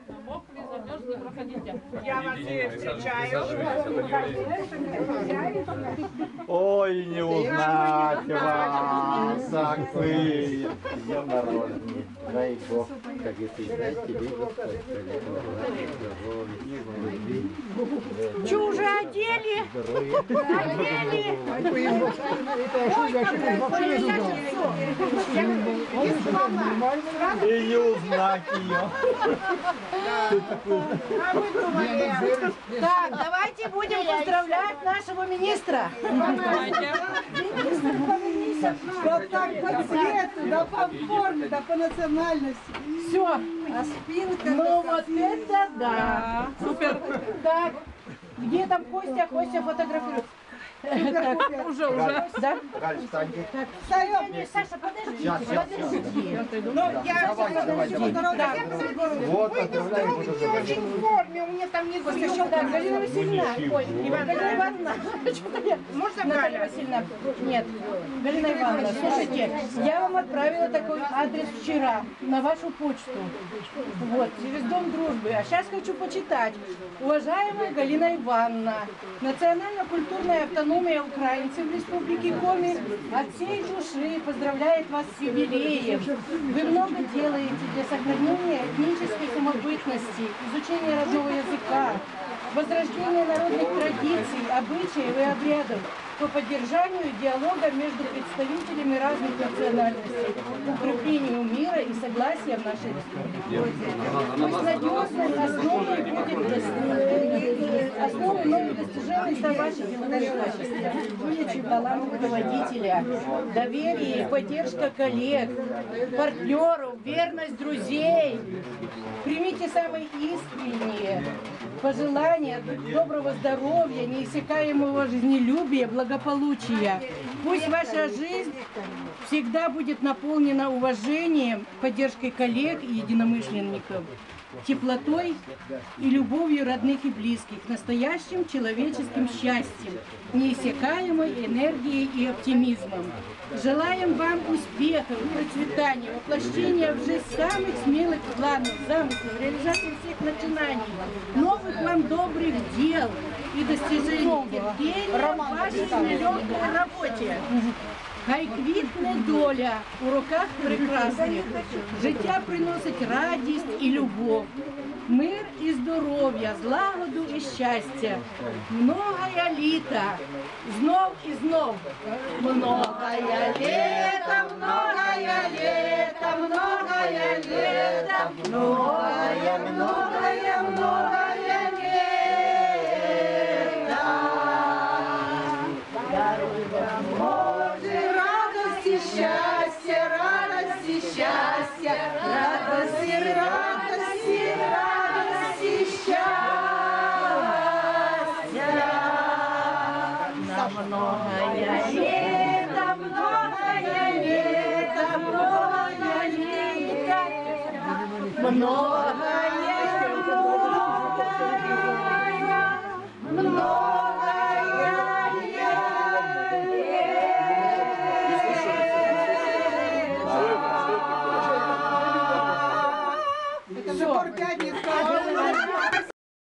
Намокли, замерзли, проходите. Я вас встречаю. Ой, не узнать вас, как вы. Днем народный. Дай Бог, как и ты знаете, Что, уже одели? Одели? И не узнать ее. Так, давайте будем поздравлять нашего министра. Вот так по цвету, да по форме, да по национальности. Все. А спинка... Ну вот это да. Супер. Так, где там Костя? Костя фотографирует. Так, уже. Да? Так, Саша, подождите, подождите. Ну, я Вот, отправляем очень в форме, у меня там не Еще так, Галина Васильевна. Ой, Галина Ивановна. Можно Наталья Васильевна. Нет, Галина Ивановна, слушайте, я вам отправила такой адрес вчера на вашу почту. Вот, через Дом дружбы. А сейчас хочу почитать. Уважаемая Галина Ивановна, национально-культурная автономия украинцев в Республике Коми от всей души поздравляет вас с юбилеем. Вы много делаете для сохранения этнической самобытности, изучения родного языка, возрождения народных традиций, обычаев и обрядов по поддержанию диалога между представителями разных национальностей, укреплению мира и согласия в нашей республике. Пусть надежной основой новых достижений стал ваши деловые качества, величие талант руководителя, доверие и поддержка коллег, партнеров, верность друзей. Примите самые искренние пожелания доброго здоровья, неиссякаемого жизнелюбия, благополучия. Пусть ваша жизнь всегда будет наполнена уважением, поддержкой коллег и единомышленников, теплотой и любовью родных и близких, настоящим человеческим счастьем, неиссякаемой энергией и оптимизмом. Желаем вам успехов, процветания, воплощения в жизнь самых смелых планов, замыслов, реализации всех начинаний, новых вам добрых дел и достижений, терпения в вашей нелегкой работе. Хай квітне доля у руках прекрасних, життя приносить радість і любов, мир і здоров'я, злагоду і щастя, многая літа, знов і знов. Многая літа, многая літа, многая літа, многая, многая, многая літа. Даруй вам, Боже, радости, счастья, радости, счастья, радости, радости, радости, счастья. На многое лето, многое лето, многое лето, много